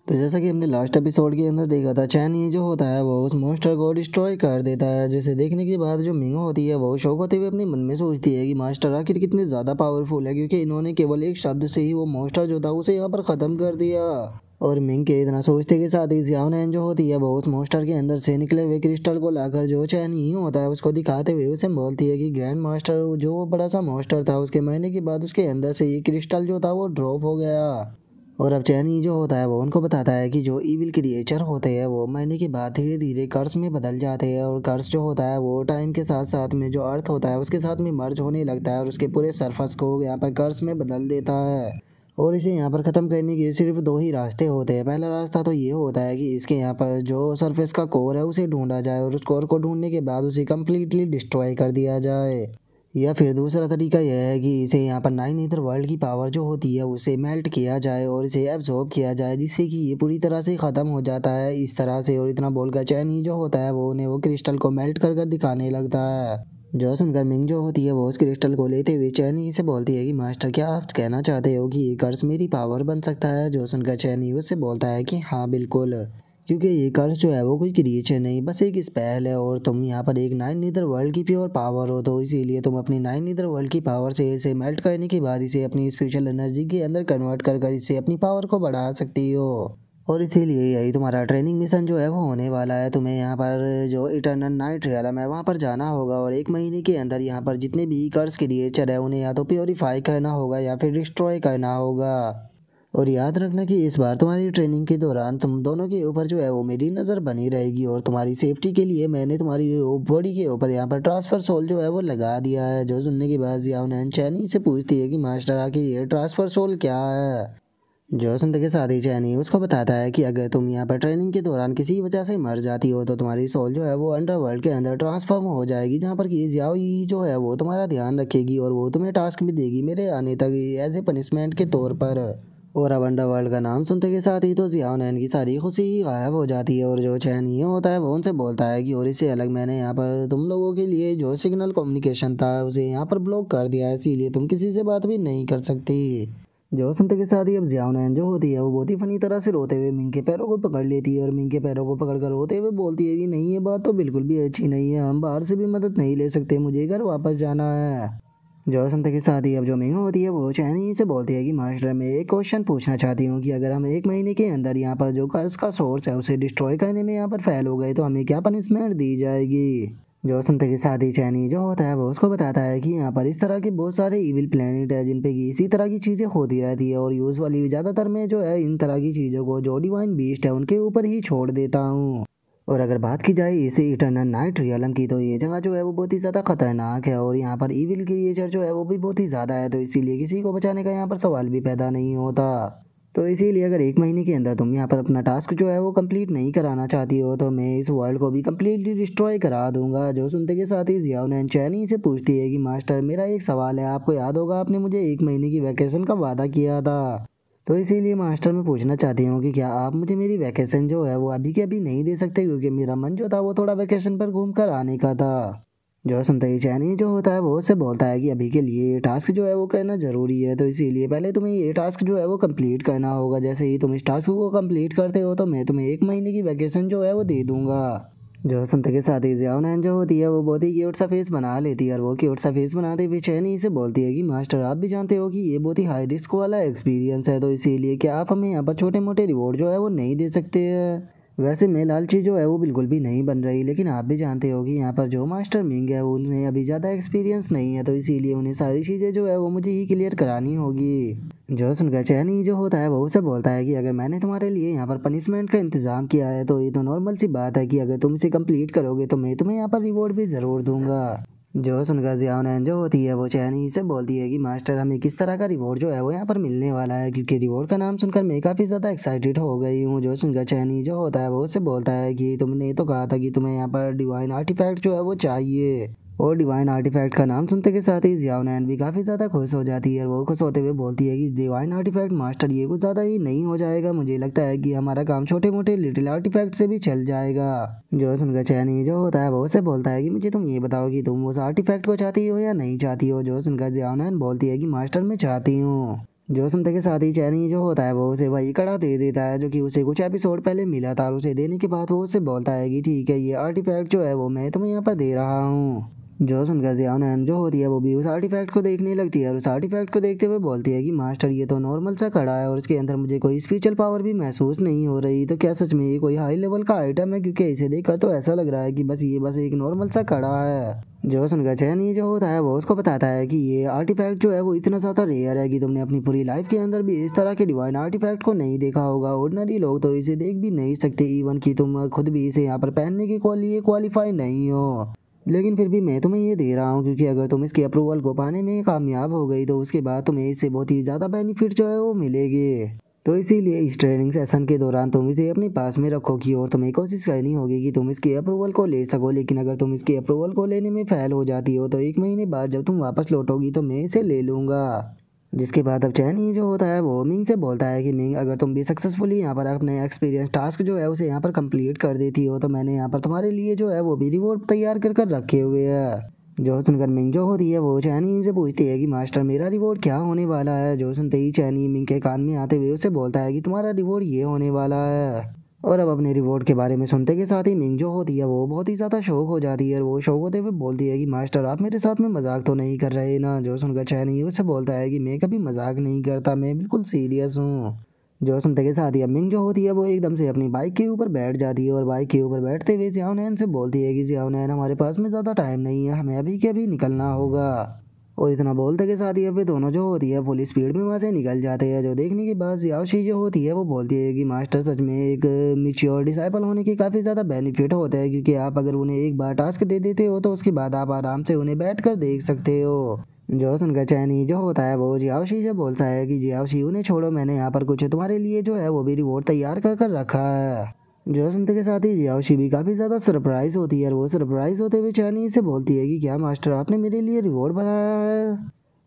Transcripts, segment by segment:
तो जैसा कि हमने लास्ट एपिसोड के अंदर देखा था, चैन ये जो होता है वो उस मॉन्स्टर को डिस्ट्रॉय कर देता है, जिसे देखने के बाद जो मिंगो होती है वो शौक होते हुए अपने मन में सोचती है कि मास्टर आखिर कितने ज़्यादा पावरफुल है, क्योंकि इन्होंने केवल एक शब्द से ही वो मॉन्स्टर जो था उसे यहाँ पर ख़त्म कर दिया। और मिंग के इतना सोचते के साथ ही जियाओ नैन जो होती है वो उस मॉन्स्टर के अंदर से निकले हुए क्रिस्टल को लाकर जो चैन ही होता है उसको दिखाते हुए उसे बोलती है कि ग्रैंड मास्टर जो वो बड़ा सा मॉन्स्टर था उसके मरने के बाद उसके अंदर से ये क्रिस्टल जो था वो ड्रॉप हो गया। और अब चैनी जो होता है वो उनको बताता है कि जो इविल क्रिएचर होते हैं वो मरने के बाद धीरे धीरे कर्स में बदल जाते हैं, और कर्स जो होता है वो टाइम के साथ साथ में जो अर्थ होता है उसके साथ में मर्ज होने लगता है और उसके पूरे सरफेस को यहाँ पर कर्स में बदल देता है। और इसे यहाँ पर ख़त्म करने के सिर्फ दो ही रास्ते होते हैं। पहला रास्ता तो ये होता है कि इसके यहाँ पर जो सरफेस का कोर है उसे ढूंढा जाए और उस कोर को ढूंढने के बाद उसे कम्प्लीटली डिस्ट्रॉय कर दिया जाए। या फिर दूसरा तरीका यह है कि इसे यहाँ पर नाइन ईथर वर्ल्ड की पावर जो होती है उसे मेल्ट किया जाए और इसे एब्जॉर्ब किया जाए, जिससे कि ये पूरी तरह से ख़त्म हो जाता है इस तरह से। और इतना बोलकर चैन ही जो होता है वो उन्हें वो क्रिस्टल को मेल्ट कर दिखाने लगता है। जो सुनकर मिंग जो होती है वो उस क्रिस्टल को लेते हुए चैन ही से बोलती है कि मास्टर क्या आप कहना चाहते हो कि ये कर्स मेरी पावर बन सकता है। जो सुनकर चैन ही उससे बोलता है कि हाँ बिल्कुल, क्योंकि ये कर्स जो है वो कोई क्रिएचर नहीं बस एक स्पेल है, और तुम यहाँ पर एक नाइन नीदर वर्ल्ड की प्योर पावर हो, तो इसीलिए तुम अपनी नाइन नीदर वर्ल्ड की पावर से इसे मेल्ट करने के बाद इसे अपनी स्पेशल एनर्जी के अंदर कन्वर्ट कर इसे अपनी पावर को बढ़ा सकती हो। और इसीलिए यही तुम्हारा ट्रेनिंग मिशन जो है वो होने वाला है। तुम्हें यहाँ पर जो इटर्नल नाइट रियलम है वहाँ पर जाना होगा और एक महीने के अंदर यहाँ पर जितने भी कर्स क्रिएचर है उन्हें या तो प्योरीफाई करना होगा या फिर डिस्ट्रॉय करना होगा। और याद रखना कि इस बार तुम्हारी ट्रेनिंग के दौरान तुम दोनों के ऊपर जो है वो मेरी नज़र बनी रहेगी, और तुम्हारी सेफ्टी के लिए मैंने तुम्हारी बॉडी के ऊपर यहाँ पर ट्रांसफ़र सोल जो है वो लगा दिया है। जो सुनने के बाद जियाओ नैन चैनी से पूछती है कि मास्टर आखिर ये ट्रांसफ़र सोल क्या है। जो सुनते के साथ ही चैनी उसको बताता है कि अगर तुम यहाँ पर ट्रेनिंग के दौरान किसी वजह से मर जाती हो तो तुम्हारी सोल जो है वो अंडरवर्ल्ड के अंदर ट्रांसफॉर्म हो जाएगी, जहाँ पर कि जियाओ ही जो है वो तुम्हारा ध्यान रखेगी और वो तुम्हें टास्क भी देगी मेरे आने तक एज ए पनिशमेंट के तौर पर। और अब अंडरवर्ल्ड का नाम सुनते के साथ ही तो जियाओ नैन की सारी खुशी ही गायब हो जाती है, और जो चैन ये होता है वो उनसे बोलता है कि और इससे अलग मैंने यहाँ पर तुम लोगों के लिए जो सिग्नल कम्युनिकेशन था उसे यहाँ पर ब्लॉक कर दिया है, इसीलिए तुम किसी से बात भी नहीं कर सकती। जो सुनते के साथ ही अब जियाओ नैन जो होती है वो बहुत ही फनी तरह से रोते हुए मिंग के पैरों को पकड़ लेती है और मिंग के पैरों को पकड़कर रोते हुए बोलती है कि नहीं ये बात तो बिल्कुल भी अच्छी नहीं है, हम बाहर से भी मदद नहीं ले सकते, मुझे घर वापस जाना है। जो सुनते के साथ ही अब जो मिंग होती है वो चैनी से बोलती है कि मास्टर मैं एक क्वेश्चन पूछना चाहती हूँ कि अगर हम एक महीने के अंदर यहाँ पर जो कर्ज का सोर्स है उसे डिस्ट्रॉय करने में यहाँ पर फेल हो गए तो हमें क्या पनिशमेंट दी जाएगी। जो सुनते के साथ ही चैनी जो होता है वो उसको बताता है कि यहाँ पर इस तरह के बहुत सारे इविल प्लेनेट है जिन पे कि इसी तरह की चीज़ें होती रहती है, और यूजुअली ज़्यादातर मैं जो है इन तरह की चीज़ों को जो डिवाइन बीस्ट है उनके ऊपर ही छोड़ देता हूँ। और अगर बात की जाए इसे इटर्नल नाइट रियलम की तो ये जगह जो है वो बहुत ही ज़्यादा खतरनाक है, और यहाँ पर इविल क्रिएचर जो है वो भी बहुत ही ज़्यादा है, तो इसीलिए किसी को बचाने का यहाँ पर सवाल भी पैदा नहीं होता। तो इसीलिए अगर एक महीने के अंदर तुम यहाँ पर अपना टास्क जो है वो कंप्लीट नहीं कराना चाहती हो तो मैं इस वर्ल्ड को भी कंप्लीटली डिस्ट्रॉय करा दूंगा। जो सुनते के साथ ही जियाओ नैन चैनी से पूछती है कि मास्टर मेरा एक सवाल है, आपको याद होगा आपने मुझे एक महीने की वैकेशन का वादा किया था, तो इसीलिए मास्टर मैं पूछना चाहती हूँ कि क्या आप मुझे मेरी वैकेशन जो है वो अभी के अभी नहीं दे सकते, क्योंकि मेरा मन जो था वो थोड़ा वैकेशन पर घूम कर आने का था। जो सुनते ही चैनी जो होता है वो उससे बोलता है कि अभी के लिए ये टास्क जो है वो करना ज़रूरी है, तो इसीलिए पहले तुम्हें ये टास्क जो है वो कंप्लीट करना होगा। जैसे ही तुम इस टास्क को कंप्लीट करते हो तो मैं तुम्हें एक महीने की वैकेशन जो है वो दे दूंगा। जो सुनते के साथ ही जियाओ नैन जो होती है वो बहुत ही क्यूट सा फेस बना लेती है, और वो क्यूट सा फेस बनाते हुए चैनी से बोलती है कि मास्टर आप भी जानते हो कि ये बहुत ही हाई रिस्क वाला एक्सपीरियंस है, तो इसीलिए क्या आप हमें यहाँ पर छोटे मोटे रिवॉर्ड जो है वो नहीं दे सकते हैं। वैसे मैं लालची जो है वो बिल्कुल भी नहीं बन रही, लेकिन आप भी जानते हो कि यहाँ पर जो मास्टर मिंग है उन्हें अभी ज़्यादा एक्सपीरियंस नहीं है, तो इसीलिए उन्हें सारी चीज़ें जो है वो मुझे ही क्लियर करानी होगी। जो सुनकर चैनी जो होता है वो उसे बोलता है कि अगर मैंने तुम्हारे लिए यहाँ पर पनिशमेंट का इंतज़ाम किया है तो ये तो नॉर्मल सी बात है कि अगर तुम इसे कंप्लीट करोगे तो मैं तुम्हें यहाँ पर रिवॉर्ड भी ज़रूर दूंगा। जो सुनकर जियाओ नैन जो होती है वो चैनी से बोलती है कि मास्टर हमें किस तरह का रिवॉर्ड जो है वो यहाँ पर मिलने वाला है, क्योंकि रिवॉर्ड का नाम सुनकर मैं काफ़ी ज़्यादा एक्साइटेड हो गई हूँ। जो सुनकर चैनी जो होता है वो उससे बोलता है कि तुमने तो कहा था कि तुम्हें यहाँ पर डिवाइन आर्टिफैक्ट जो है वो चाहिए, और डिवाइन आर्टिफैक्ट का नाम सुनते के साथ ही जियाओ नैन भी काफ़ी ज़्यादा खुश हो जाती है, और वो खुश होते हुए बोलती है कि डिवाइन आर्टिफैक्ट मास्टर ये कुछ ज़्यादा ही नहीं हो जाएगा, मुझे लगता है कि हमारा काम छोटे मोटे लिटिल आर्टिफैक्ट से भी चल जाएगा। जो सुनकर चैनी जो होता है वो उसे बोलता है कि मुझे तुम ये बताओ कि तुम उस आर्टिफैक्ट को चाहती हो या नहीं चाहती हो। जो सुनकर जियाओ नैन बोलती है कि मास्टर मैं चाहती हूँ। जो सुनते के साथ ही चैनी जो होता है वो उसे वही कड़ा दे देता है जो कि उसे कुछ एपिसोड पहले मिला था, और उसे देने के बाद वो उसे बोलता है कि ठीक है, ये आर्टिफैक्ट जो है वो मैं तुम्हें यहाँ पर दे रहा हूँ। जो सुनकर जियान जो होती है वो भी उस आर्टिफैक्ट को देखने लगती है, और उस आर्टिफैक्ट को देखते हुए बोलती है कि मास्टर ये तो नॉर्मल सा कड़ा है और इसके अंदर मुझे कोई स्पिरिचुअल पावर भी महसूस नहीं हो रही, तो क्या सच में ये कोई हाई लेवल का आइटम है? क्योंकि इसे देखकर तो ऐसा लग रहा है कि बस एक नॉर्मल सा कड़ा है। जो सुनकर चैनी जो होता है वो उसको बताता है कि ये आर्टिफैक्ट जो है वो इतना ज़्यादा रेयर है कि तुमने अपनी पूरी लाइफ के अंदर भी इस तरह के डिवाइन आर्टिफैक्ट को नहीं देखा होगा। ऑर्डिनरी लोग तो इसे देख भी नहीं सकते, इवन कि तुम खुद भी इसे यहाँ पर पहनने के लिए क्वालिफाई नहीं हो, लेकिन फिर भी मैं तुम्हें ये दे रहा हूँ क्योंकि अगर तुम इसके अप्रूवल को पाने में कामयाब हो गई तो उसके बाद तुम्हें इससे बहुत ही ज़्यादा बेनिफिट जो है वो मिलेगी। तो इसीलिए इस ट्रेनिंग सेशन के दौरान तुम इसे अपने पास में रखोगी और तुम्हें कोशिश करनी होगी कि तुम इसके अप्रूवल को ले सको। लेकिन अगर तुम इसके अप्रूवल को लेने में फेल हो जाती हो तो 1 महीने बाद जब तुम वापस लौटोगी तो मैं इसे ले लूँगा। जिसके बाद अब चैनी जो होता है वो मिंग से बोलता है कि मिंग, अगर तुम भी सक्सेसफुली यहाँ पर अपने एक्सपीरियंस टास्क जो है उसे यहाँ पर कंप्लीट कर देती हो तो मैंने यहाँ पर तुम्हारे लिए जो है वो भी रिवॉर्ड तैयार कर रखे हुए हैं। जो सुनकर मिंग जो होती है वो चैनी से पूछती है कि मास्टर मेरा रिवॉर्ड क्या होने वाला है। जो सुनते ही चैनी मिंग के कान में आते हुए उसे बोलता है कि तुम्हारा रिवॉर्ड ये होने वाला है। और अब अपने रिवॉर्ड के बारे में सुनते के साथ ही मिंग जो होती है वो बहुत ही ज़्यादा शौक हो जाती है, और वो शौक होते हुए बोलती है कि मास्टर आप मेरे साथ में मजाक तो नहीं कर रहे ना। जो सुनकर चैनी उससे बोलता है कि मैं कभी मजाक नहीं करता, मैं बिल्कुल सीरियस हूँ। जो सुनते के साथ ही अब मिंग जो होती है वो एकदम से अपनी बाइक के ऊपर बैठ जाती है, और बाइक के ऊपर बैठते हुए जियाओनैन से बोलती है कि जियाओनैन हमारे पास में ज़्यादा टाइम नहीं है, हमें अभी के अभी निकलना होगा। और इतना बोलते के साथ ही अब वे दोनों जो होती है फुल स्पीड में वहाँ से निकल जाते हैं। जो देखने के बाद जियाओशी जो होती है वो बोलती है कि मास्टर सच में एक मिच्योर डिसाइपल होने के काफ़ी ज़्यादा बेनिफिट होते हैं, क्योंकि आप अगर उन्हें एक बार टास्क दे देते हो तो उसके बाद आप आराम से उन्हें बैठ कर देख सकते हो। जो सुनकर चैनी जो होता है वो जियाओशी से बोलता है कि जियाओशी उन्हें छोड़ो, मैंने यहाँ पर कुछ तुम्हारे लिए जो है वो भी रिवॉर्ड तैयार कर रखा है। जो सुनते के साथ ही जियाओशी भी काफ़ी ज़्यादा सरप्राइज होती है, और वो सरप्राइज होते हुए चैनी से बोलती है कि क्या मास्टर आपने मेरे लिए रिवॉर्ड बनाया है।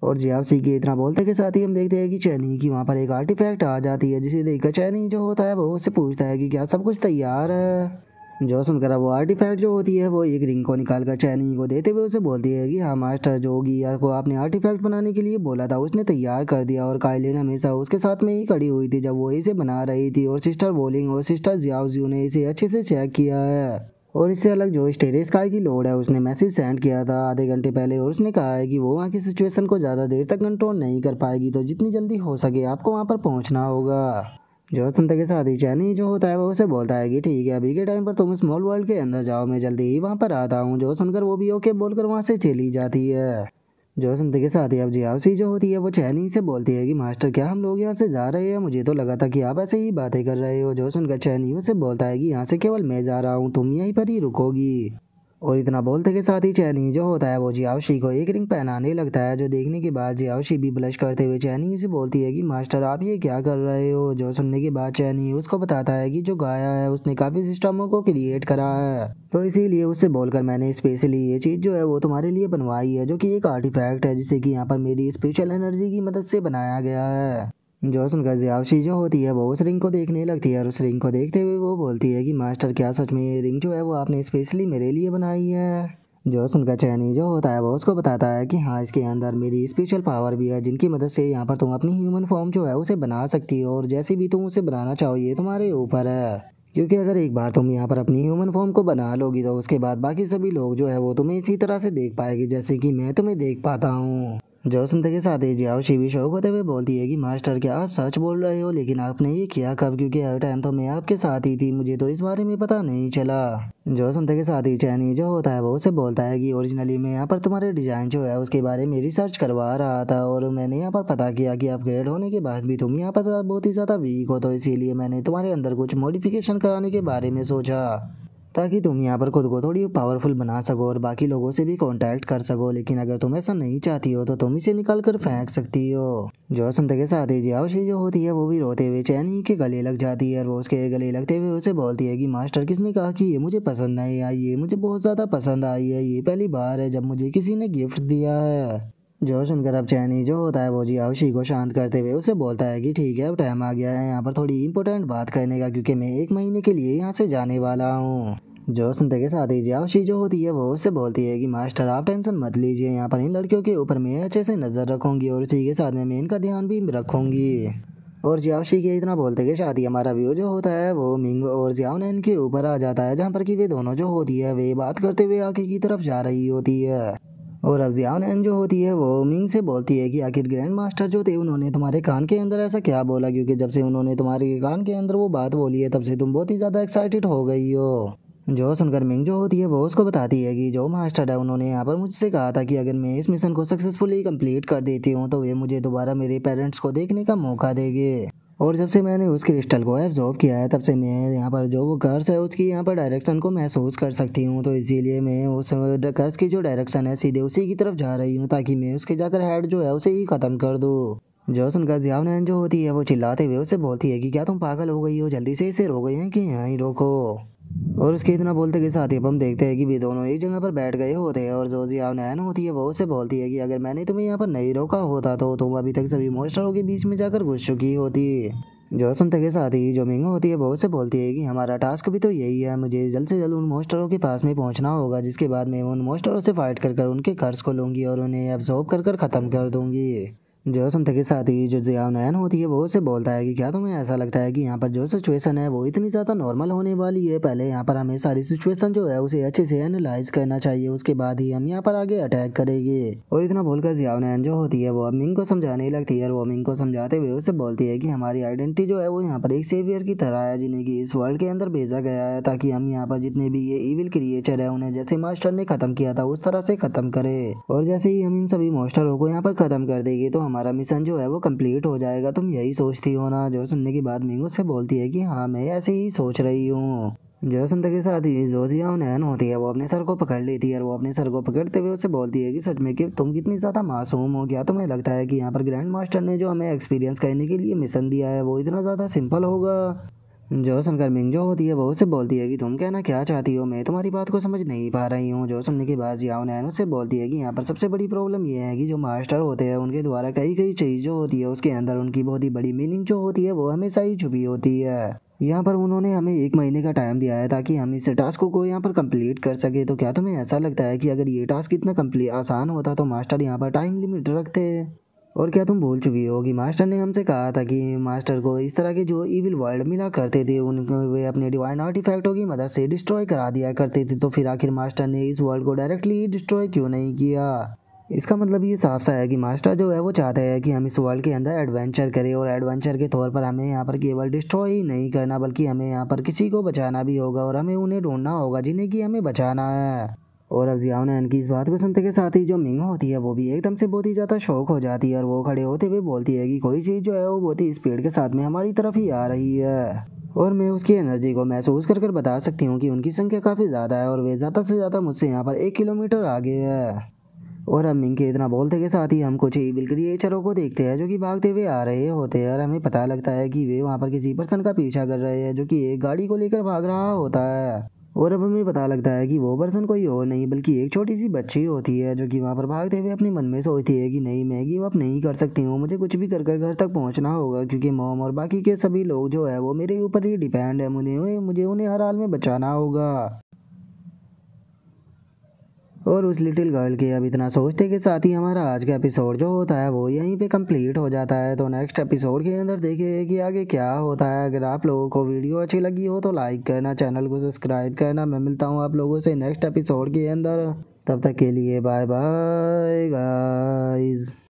और जियाओशी के इतना बोलते के साथ ही हम देखते हैं कि चैनी की वहाँ पर एक आर्टिफैक्ट आ जाती है, जिसे देखकर चैनी जो होता है वो उससे पूछता है कि क्या सब कुछ तैयार है। जो सुनकर वो आर्टिफैक्ट जो होती है वो एक रिंग को निकाल कर चैनी को देते हुए उसे बोलती है कि हाँ मास्टर, जो गिया को आपने आर्टिफैक्ट बनाने के लिए बोला था उसने तैयार कर दिया, और काइलिन हमेशा उसके साथ में ही खड़ी हुई थी जब वो इसे बना रही थी, और सिस्टर वोलिंग और सिस्टर जियाओजियो ने इसे अच्छे से चेक किया है। और इससे अलग जो स्टेरे स्काई की लॉर्ड है उसने मैसेज सेंड किया था आधे घंटे पहले, और उसने कहा है कि वो वहाँ की सिचुएशन को ज़्यादा देर तक कंट्रोल नहीं कर पाएगी, तो जितनी जल्दी हो सके आपको वहाँ पर पहुँचना होगा। जो सुनते के साथ ही चैनी जो होता है वो उसे बोलता है कि ठीक है, अभी के टाइम पर तुम स्मॉल वर्ल्ड के अंदर जाओ, मैं जल्दी ही वहाँ पर आता हूँ। जो सुनकर वो भी ओके बोलकर वहाँ से चली जाती है। जो सुनते के साथ ही अब जियाओशी जो होती है वो चैनी से बोलती है कि मास्टर क्या हम लोग यहाँ से जा रहे हैं? मुझे तो लगा था कि आप ऐसे ही बातें कर रहे हो। जो सुनकर चैनी उसे बोलता है कि यहाँ से केवल मैं जा रहा हूँ, तुम यहीं पर ही रुकोगी। और इतना बोलते के साथ ही चैनी जो होता है वो जियाओशी को एक रिंग पहनाने लगता है, जो देखने के बाद जियाओशी भी ब्लश करते हुए चैनी से बोलती है कि मास्टर आप ये क्या कर रहे हो। जो सुनने के बाद चैनी उसको बताता है कि जो गाया है उसने काफ़ी सिस्टमों को क्रिएट करा है, तो इसीलिए उससे बोलकर मैंने स्पेशली ये चीज़ जो है वो तुम्हारे लिए बनवाई है, जो कि एक आर्टिफैक्ट है जिसे कि यहाँ पर मेरी स्पिरिचुअल एनर्जी की मदद से बनाया गया है। जो सुनकर जियाओशी जो होती है वो उस रिंग को देखने लगती है, और उस रिंग को देखते हुए वो बोलती है कि मास्टर क्या सच में ये रिंग जो है वो आपने स्पेशली मेरे लिए बनाई है। जो सुनकर चैनी जो होता है वो उसको बताता है कि हाँ, इसके अंदर मेरी स्पेशल पावर भी है, जिनकी मदद से यहाँ पर तुम अपनी ह्यूमन फॉर्म जो है उसे बना सकती हो, और जैसे भी तुम उसे बनाना चाहो ये तुम्हारे ऊपर है। क्योंकि अगर एक बार तुम यहाँ पर अपनी ह्यूमन फॉर्म को बना लोगी तो उसके बाद बाकी सभी लोग जो है वो तुम्हें इसी तरह से देख पाएगी जैसे कि मैं तुम्हें देख पाता हूँ। जो सुनते के साथ ही जियाओशी भी शौक होते हुए बोलती है कि मास्टर क्या आप सच बोल रहे हो? लेकिन आपने ये किया कब? क्योंकि हर टाइम तो मैं आपके साथ ही थी, मुझे तो इस बारे में पता नहीं चला। जो सुनते के साथ ही चैनी जो होता है वो उसे बोलता है कि ओरिजिनली मैं यहाँ पर तुम्हारे डिजाइन जो है उसके बारे में रिसर्च करवा रहा था, और मैंने यहाँ पर पता किया कि अपग्रेड होने के बाद भी तुम यहाँ पर बहुत ही ज़्यादा वीक हो, तो इसीलिए मैंने तुम्हारे अंदर कुछ मॉडिफिकेशन कराने के बारे में सोचा, ताकि तुम यहाँ पर खुद को थोड़ी पावरफुल बना सको और बाकी लोगों से भी कांटेक्ट कर सको। लेकिन अगर तुम ऐसा नहीं चाहती हो तो तुम इसे निकाल कर फेंक सकती हो। जो सुनते के साथ ही जियाओशी जो होती है वो भी रोते हुए चैनी के गले लग जाती है, और वो उसके गले लगते हुए उसे बोलती है कि मास्टर किसने कहा कि ये मुझे पसंद नहीं आई? ये मुझे बहुत ज़्यादा पसंद आई है, ये पहली बार है जब मुझे किसी ने गिफ्ट दिया है। जो सुनकर अब चैनी जो होता है वो जियाओशी को शांत करते हुए उसे बोलता है कि ठीक है, अब टाइम आ गया है यहाँ पर थोड़ी इंपॉर्टेंट बात करने का, क्योंकि मैं 1 महीने के लिए यहाँ से जाने वाला हूँ। जो सुनते के साथ ही जियाओशी जो होती है वो उससे बोलती है कि मास्टर आप टेंशन मत लीजिए, यहाँ पर इन लड़कियों के ऊपर मैं अच्छे से नज़र रखूंगी और इसी के साथ में मैं इनका ध्यान भी रखूंगी। और जियाओशी के इतना बोलते कि शादी हमारा व्यू जो होता है वो मिंग और जियाओनैन के ऊपर आ जाता है, जहाँ पर कि वे दोनों जो होती है वे बात करते हुए आगे की तरफ जा रही होती है। और अब जियाओनैन जो होती है वो मिंग से बोलती है कि आखिर ग्रैंड मास्टर जो थे उन्होंने तुम्हारे कान के अंदर ऐसा क्या बोला, क्योंकि जब से उन्होंने तुम्हारे कान के अंदर वो बात बोली है तब से तुम बहुत ही ज़्यादा एक्साइटेड हो गई हो। जो सुनकर मिंग जो होती है वो उसको बताती है कि जो मास्टर है उन्होंने यहाँ पर मुझसे कहा था कि अगर मैं इस मिशन को सक्सेसफुली कंप्लीट कर देती हूँ तो वे मुझे दोबारा मेरे पेरेंट्स को देखने का मौका देंगे। और जब से मैंने उस क्रिस्टल को एब्जॉर्ब किया है तब से मैं यहाँ पर जो वो कर्स है उसकी यहाँ पर डायरेक्शन को महसूस कर सकती हूँ, तो इसीलिए मैं उस कर्स की जो डायरेक्शन है सीधे उसी की तरफ जा रही हूँ ताकि मैं उसके जाकर हेड जो है उसे ही ख़त्म कर दूँ। जो सुनकर जियाओनैन जो होती है वो चिल्लाते हुए उससे बोलती है कि क्या तुम पागल हो गई हो, जल्दी से इसे रोको हैं कि यहाँ ही रोको। और उसके इतना बोलते के साथ ही अब हम देखते हैं कि वे दोनों एक जगह पर बैठ गए होते हैं और जो जियाओनैन होती है वो उससे बोलती है कि अगर मैंने तुम्हें यहाँ पर नहीं रोका होता तो तुम अभी तक सभी मॉन्स्टरों के बीच में जाकर घुस चुकी होती। जो सुनते के साथ ही जो मिंग होती है वो उससे बोलती है कि हमारा टास्क भी तो यही है, मुझे जल्द से जल्द उन मॉन्स्टरों के पास में पहुंचना होगा, जिसके बाद मैं उन मॉन्स्टरों से फाइट कर उनके कर्स को लूँगी और उन्हें एब्जॉर्ब कर ख़त्म कर दूँगी। जो सुनते के साथ ही जो जियाओनैन होती है वो उससे बोलता है कि क्या तुम्हें ऐसा लगता है कि यहाँ पर जो सिचुएशन है वो इतनी ज़्यादा नॉर्मल होने वाली है, पहले यहाँ पर हमें सारी सिचुएशन जो है उसे अच्छे से एनालाइज करना चाहिए, उसके बाद ही हम यहाँ पर आगे अटैक करेंगे। और इतना बोलकर जियाओनैन जो होती है वो अब मिंग को समझाने लगती है और वो मिंग को समझाते हुए उससे बोलती है कि हमारी आइडेंटिटी जो है वो यहाँ पर एक सेवियर की तरह है, जिन्हें कि इस वर्ल्ड के अंदर भेजा गया है ताकि हम यहाँ पर जितने भी ये इविल क्रिएचर है उन्हें जैसे मास्टर ने खत्म किया था उस तरह से खत्म करे। और जैसे ही हम इन सभी मॉन्स्टरों को यहाँ पर खत्म कर देंगे तो हमारा मिशन जो है वो कंप्लीट हो जाएगा, तुम यही सोचती हो ना। जो सुनने के बाद मिंग उससे बोलती है कि हाँ मैं ऐसे ही सोच रही हूँ। जो सुनते के साथ ही जो जियाओनैन होती है वो अपने सर को पकड़ लेती है और वो अपने सर को पकड़ते हुए उससे बोलती है कि सच में कि तुम कितनी ज़्यादा मासूम हो, क्या तुम्हें लगता है कि यहाँ पर ग्रैंड मास्टर ने जो हमें एक्सपीरियंस करने के लिए मिशन दिया है वो इतना ज़्यादा सिंपल होगा। जो सुनकर मिंग जो होती है वो उससे बोलती है कि तुम कहना क्या चाहती हो, मैं तुम्हारी बात को समझ नहीं पा रही हूँ। जो सुनने के बाद जियाओनैन उससे बोलती है कि यहाँ पर सबसे बड़ी प्रॉब्लम ये है कि जो मास्टर होते हैं उनके द्वारा कई कई चीज़ जो होती है उसके अंदर उनकी बहुत ही बड़ी मीनिंग जो होती है वो हमेशा ही छुपी होती है। यहाँ पर उन्होंने हमें 1 महीने का टाइम दिया है ताकि हम इस टास्क को यहाँ पर कंप्लीट कर सके, तो क्या तुम्हें ऐसा लगता है कि अगर ये टास्क इतना कंप्लीट आसान होता तो मास्टर यहाँ पर टाइम लिमिट रखते। और क्या तुम भूल चुकी हो कि मास्टर ने हमसे कहा था कि मास्टर को इस तरह के जो इविल वर्ल्ड मिला करते थे उनको वे अपने डिवाइन आर्टिफैक्टों की मदद से डिस्ट्रॉय करा दिया करते थे, तो फिर आखिर मास्टर ने इस वर्ल्ड को डायरेक्टली डिस्ट्रॉय क्यों नहीं किया। इसका मतलब ये साफ सा है कि मास्टर जो है वो चाहते हैं कि हम इस वर्ल्ड के अंदर एडवेंचर करें और एडवेंचर के तौर पर हमें यहाँ पर केवल डिस्ट्रॉय ही नहीं करना बल्कि हमें यहाँ पर किसी को बचाना भी होगा और हमें उन्हें ढूंढना होगा जिन्हें कि हमें बचाना है। और अब जियाओनैन की इस बात को सुनते के साथ ही जो मिंग होती है वो भी एकदम से बहुत ही ज़्यादा शौक हो जाती है और वो खड़े होते हुए बोलती है कि कोई चीज़ जो है वो बहुत ही स्पीड के साथ में हमारी तरफ ही आ रही है और मैं उसकी एनर्जी को महसूस कर बता सकती हूँ कि उनकी संख्या काफ़ी ज़्यादा है और वे ज़्यादा से ज़्यादा मुझसे यहाँ पर 1 किलोमीटर आगे है। और अब मिंग के इतना बोलते के साथ ही हम कुछ इविल क्रिएचरों को देखते हैं जो कि भागते हुए आ रहे होते हैं और हमें पता लगता है कि वे वहाँ पर किसी पर्सन का पीछा कर रहे हैं जो कि एक गाड़ी को लेकर भाग रहा होता है। और अब हमें पता लगता है कि वो पर्सन कोई और नहीं बल्कि एक छोटी सी बच्ची होती है जो कि वहाँ पर भागते हुए अपने मन में सोचती है कि नहीं मैं गिव अप नहीं कर सकती हूँ, मुझे कुछ भी कर घर तक पहुँचना होगा क्योंकि मॉम और बाकी के सभी लोग जो है वो मेरे ऊपर ही डिपेंड है, मुझे उन्हें हर हाल में बचाना होगा। और उस लिटिल गर्ल के अब इतना सोचते के साथ ही हमारा आज का एपिसोड जो होता है वो यहीं पे कंप्लीट हो जाता है। तो नेक्स्ट एपिसोड के अंदर देखिए कि आगे क्या होता है। अगर आप लोगों को वीडियो अच्छी लगी हो तो लाइक करना, चैनल को सब्सक्राइब करना। मैं मिलता हूँ आप लोगों से नेक्स्ट एपिसोड के अंदर, तब तक के लिए बाय बाय गाइस।